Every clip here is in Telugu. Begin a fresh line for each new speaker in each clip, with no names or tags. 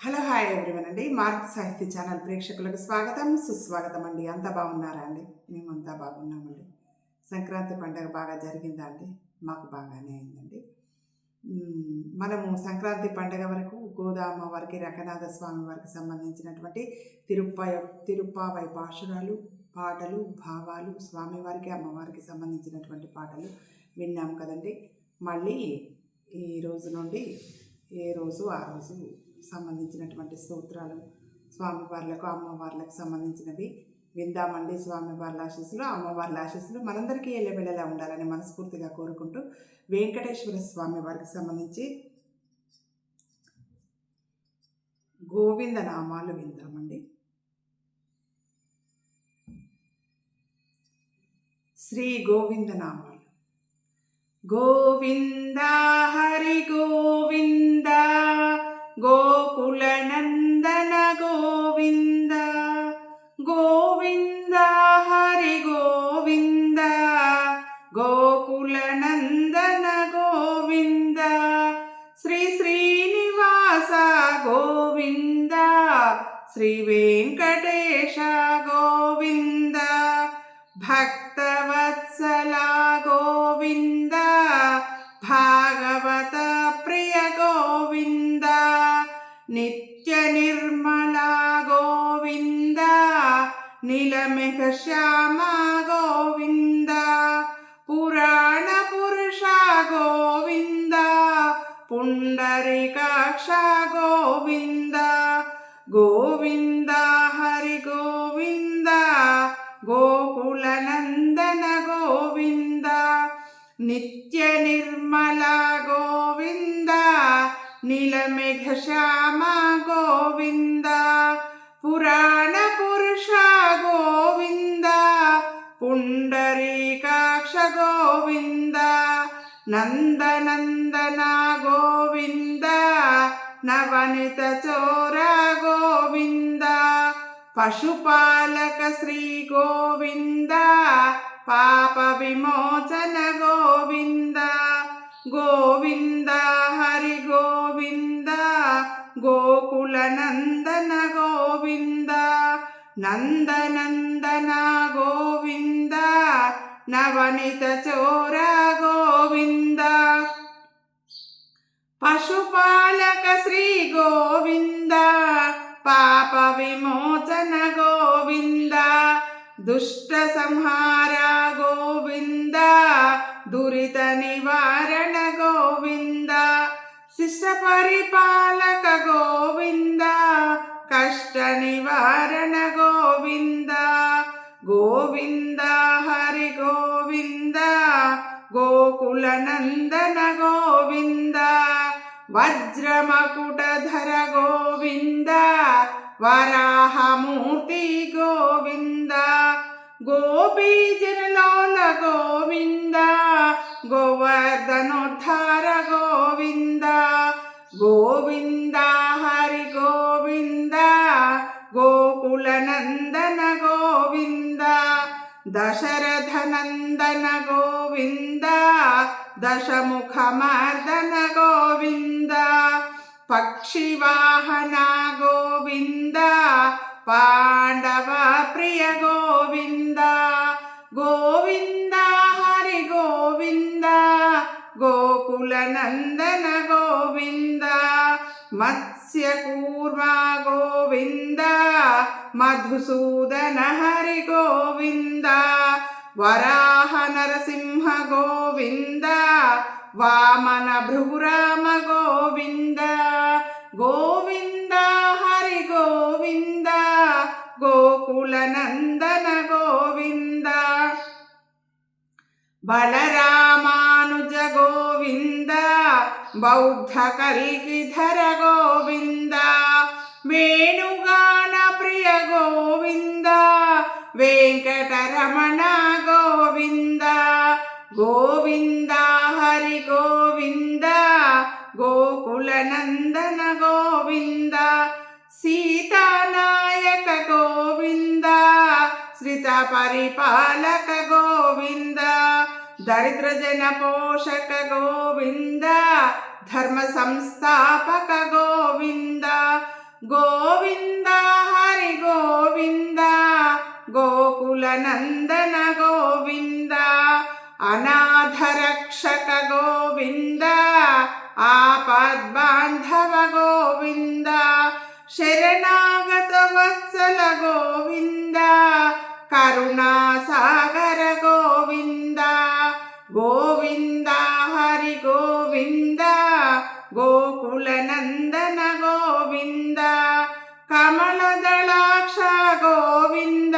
హలో హాయ్ ఎవ్రీవన్ అండి. మార్క్ సాహిత్య ఛానల్ ప్రేక్షకులకు స్వాగతం సుస్వాగతం అండి. అంతా బాగున్నారా అండి? మేమంతా బాగున్నామండి. సంక్రాంతి పండుగ బాగా జరిగిందా అండి? మాకు బాగానే అయిందండి. మనము సంక్రాంతి పండుగ వరకు గోదామ వారికి రంగనాథ స్వామి వారికి సంబంధించినటువంటి తిరుప్పావై పాశురాలు పాటలు భావాలు స్వామివారికి అమ్మవారికి సంబంధించినటువంటి పాటలు విన్నాం కదండి. మళ్ళీ ఈ రోజు నుండి ఏ రోజు ఆ రోజు సంబంధించినటువంటి స్తోత్రాలు స్వామివార్లకు అమ్మవార్లకు సంబంధించినవి విందామండి. స్వామివార్ల ఆశీస్సులు అమ్మవార్ల ఆశీస్సులు మనందరికీ ఎల్లవెల్లలా ఉండాలని మనస్ఫూర్తిగా కోరుకుంటూ వెంకటేశ్వర స్వామి వారికి సంబంధించి గోవింద నామాలు విందామండి. శ్రీ గోవింద నామాలు. గోవింద హరి గోవింద గోకుల నందన గోవింద గోవింద హరి గోవింద గోకుల నందన గోవింద శ్రీ శ్రీనివాస గోవింద శ్రీ వెంకటేశ గోవింద భక్తవత్సల గోవింద భాగవత ప్రియ గోవింద నిత్య నిర్మల గోవింద నీలమేఘ శ్యామ గోవింద పురాణ పురుష గోవింద పుండరీకాక్ష గోవింద గోవింద హరి గోవింద గోకుల నందన గోవింద నిత్య నిర్మల గోవింద నీలమేఘ శ్యామ గోవింద పురాణ పురుష గోవింద పుండరీకాక్ష గోవింద నందనందన గోవింద నవనిత చోర గోవింద పశుపాలక శ్రీ గోవింద పాప విమోచన గోవింద గోవింద హరి గోవింద గోకుల నందన గోవింద నందనందన గోవింద నవనిత చోర గోవింద పశుపాలక శ్రీ గోవింద పాప విమోచన గోవింద దుష్ట సంహార గోవింద దురిత నివారణ గోవింద శిష్ట పరిపాలక గోవింద కష్ట నివారణ గోవింద గోవింద హరి గోవింద గోకుల నందన గోవింద వజ్రమకుటధర గోవింద వరాహమూర్తి గోవింద గోపీజనలోల గోవింద గోవర్ధనోద్ధార గోవింద గోవింద హరి గోవింద గోకుల నందన గోవింద దశరథ నందన గోవింద దశముఖ మర్దన గోవింద పక్షివాహన గోవింద పాండవ ప్రియ గోవింద గోవింద హరి గోవింద గోకుల నందన గోవింద మత్స్యకూర్మ గోవింద మధుసూదన హరి గోవింద వరాహ నరసింహ గోవింద వామన భృగురామ గోవింద గోవింద హరి గోవింద గోకుల నందన గోవింద బలరామానుజ గోవింద బౌద్ధ కల్కిధర గోవింద వేణుగాన ప్రియ గోవింద వెంకటరమణ గోవింద గోవింద హరి గోవింద గోకుల నందన గోవింద సీతానాయక గోవింద శ్రిత పరిపాలక గోవింద దరిద్ర జన పోషక గోవింద ధర్మ సంస్థాపక గోవింద గోవింద హరి గోవింద గోకుల నందన గోవింద అనాథరక్షక గోవింద ఆపద్బాంధవ గోవింద శరణాగత వత్సల గోవింద కరుణాసాగర గోవింద గోవింద హరి గోవింద గోకుల నందన గోవింద కమలదళాక్ష గోవింద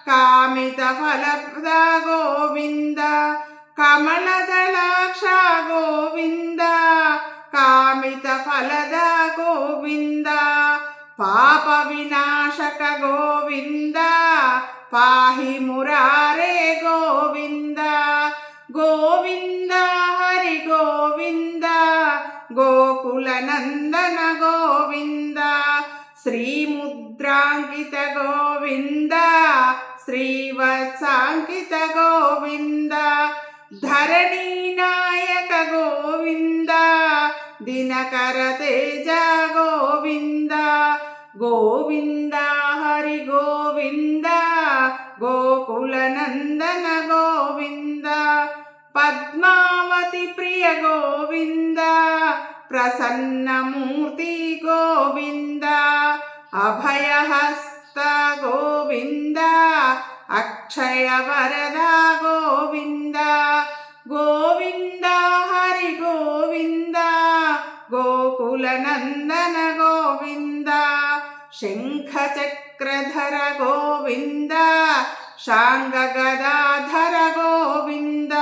కామిత ఫలప్రద గోవింద కమలదళాక్ష గోవింద కామిత ఫలద గోవింద పాప వినాశక గోవింద పాహి మురారే గోవింద గోవింద హరి గోవింద గోకుల నందన గోవింద శ్రీముద్రాంకిత గోవింద శ్రీవత్సాంకిత గోవింద ధరణీ నాయక గోవింద దినకర తేజ గోవింద గోవింద హరి గోవింద గోకుల నందన గోవింద పద్మావతి ప్రియ గోవింద ప్రసన్నమూర్తి గోవింద అభయహస్త గోవింద అక్షయ వరద గోవింద గోవింద హరి గోవింద గోకుల నందన గోవింద శంఖ చక్రధర గోవింద శాంగ గదాధర గోవింద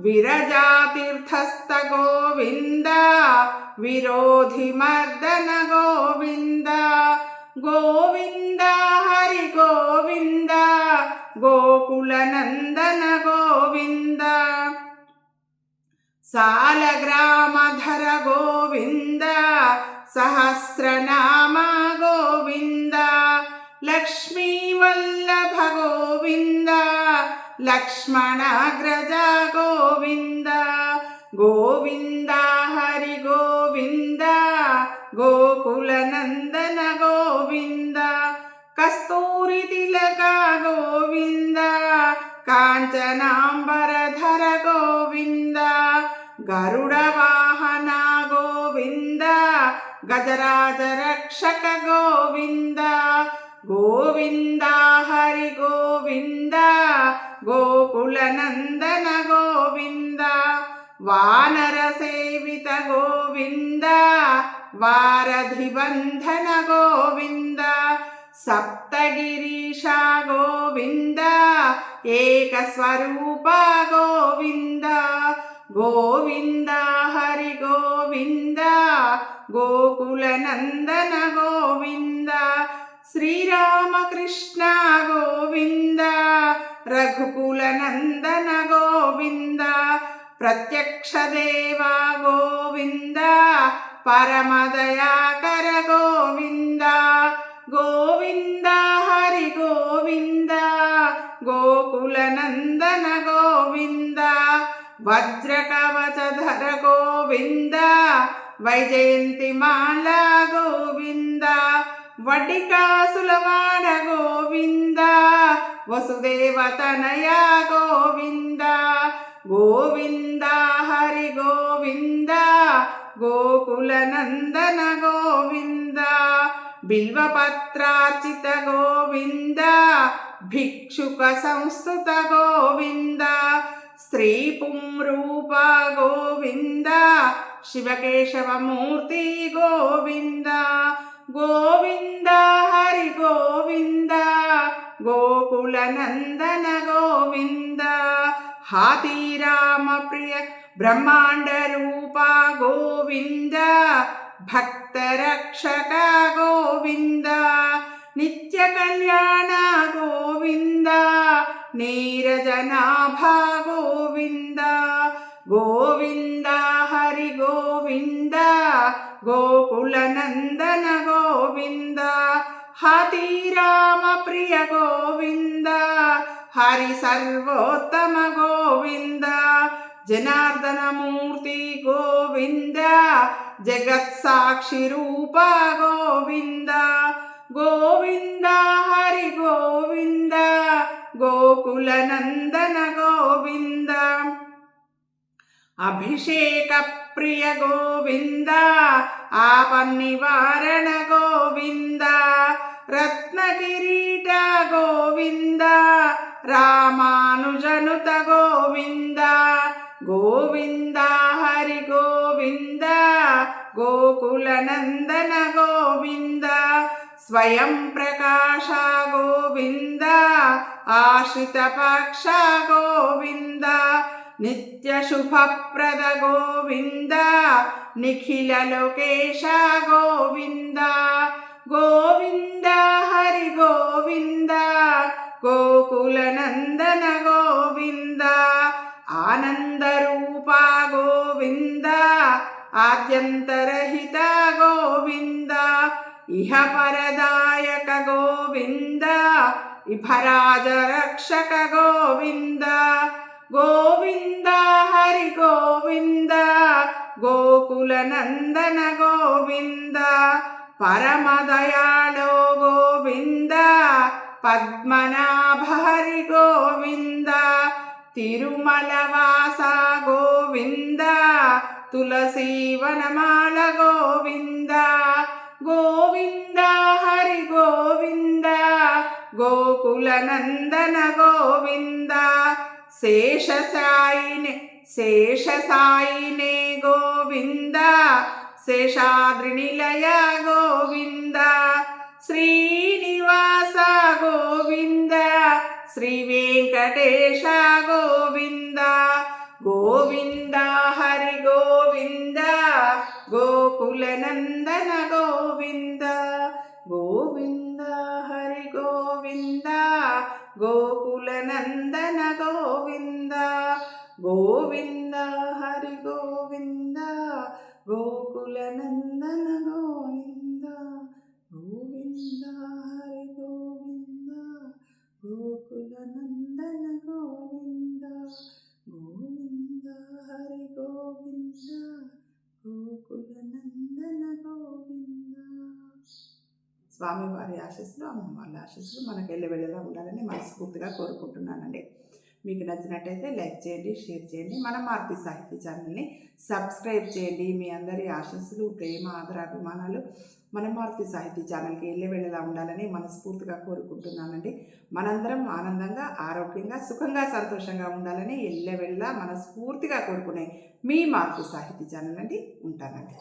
విరజాతీర్థస్థ గోవింద విరోధి మర్దన గోవింద గోవింద హరి గోవింద గోకుల నందన గోవింద సాలగ్రామధర గోవింద సహస్రనామ గోవింద లక్ష్మీ వల్లభ గోవింద లక్ష్మణాగ్రజ గోవింద గోవింద హరి గోవింద గోకుల నందన గోవింద కస్తూరి తిలక గోవింద కాంచనాంబరధర గోవింద గరుడ వాహన గోవింద గజరాజ రక్షక గోవింద గోవింద హరి గోవింద గోకుల నందన గోవింద వానర సేవిత గోవింద వారధి బంధన గోవింద సప్తగిరీశ గోవింద ఏకస్వరూప గోవింద గోవింద హరి గోవింద గోకుల నందన గోవింద శ్రీరామకృష్ణ గోవింద రఘుకుల నందన గోవింద ప్రత్యక్ష దేవ గోవింద పరమదయాకర గోవింద గోవింద హరి గోవింద గోకుల నందన గోవింద వజ్రకవచధర గోవింద వైజయంతి మాల గోవింద వటికాసులవాడ గోవింద వసుదేవతనయ గోవింద గోవింద హరి గోవింద గోకుల నందన గోవింద బిల్వపత్రార్చిత గోవింద భిక్షుక సంస్థుత గోవింద స్త్రీ పుంరూప గోవింద శివకేశవమూర్తి గోవింద గోవింద హరి గోవింద గోకుల నందన గోవింద హాతీరామ ప్రియ బ్రహ్మాండ రూప గోవింద భక్త రక్షక గోవింద నిత్య కళ్యాణ గోవింద నీరజనాభ గోవింద గోవింద హరి గోవింద గోకుల నందన గోవింద హాతీరామ ప్రియ గోవింద హరి సర్వోత్తమ గోవింద జనార్దనమూర్తి గోవింద జగత్సాక్షి రూప గోవింద గోవింద హరి గోవింద గోకుల నందన గోవింద అభిషేక ప్రియ గోవింద ఆపన్నివారణ గోవింద రత్నకిరీట గోవింద రామానుజనుత గోవింద గోవింద హరి గోవింద గోకుల నందన గోవింద స్వయం ప్రకాశ గోవింద ఆశ్రిత పక్ష గోవింద నిత్య శుభప్రద గోవింద నిఖిల లోకేశ గోవింద గోవింద హరి గోవింద గోకుల నందన గోవింద ఆనంద రూప గోవింద ఆద్యంతరహిత గోవింద ఇహ పరదాయక గోవింద ఇభరాజ రక్షక గోవింద గోవింద హరి గోవింద గోకుల నందన గోవింద పరమదయాళో గోవింద పద్మనాభ హరి గోవింద తిరుమల వాస గోవింద తులసీవనమాల గోవింద గోవింద హరి గోవింద గోకుల నందన గోవింద శేషసాయినే గోవింద శేషాద్రి నిలయ గోవింద శ్రీనివాస గోవింద శ్రీ వెంకటేశ గోవింద గోవింద హరి గోవింద గోకుల నందన గోవింద గోవింద హరి గోవింద గోకుల నందన గోవింద గోవింద హరి గోవింద గోకుల నందన గోవింద గోవింద హరి గోవింద గోకుల నందన గోవింద గోవింద హరి గోవింద గోకుల నందన గోవింద. స్వామివారి ఆశీస్సులు అమ్మవారి ఆశీస్సులు మనకు వెళ్ళేలా ఉండాలని మనస్ఫూర్తిగా కోరుకుంటున్నానండి. మీకు నచ్చినట్టయితే లైక్ చేయండి, షేర్ చేయండి. మన మారుతి సాహితీ ఛానల్ని సబ్స్క్రైబ్ చేయండి. మీ అందరి ఆశీస్సులు, ప్రేమ, ఆదరాభిమానాలు మన మారుతి సాహితీ ఛానల్కి వెళ్ళేలా ఉండాలని మనస్ఫూర్తిగా కోరుకుంటున్నానండి. మనందరం ఆనందంగా, ఆరోగ్యంగా, సుఖంగా, సంతోషంగా ఉండాలని వెళ్ళేలా మనస్ఫూర్తిగా కోరుకునే మీ మారుతి సాహితీ ఛానల్ అండి. ఉంటానండి.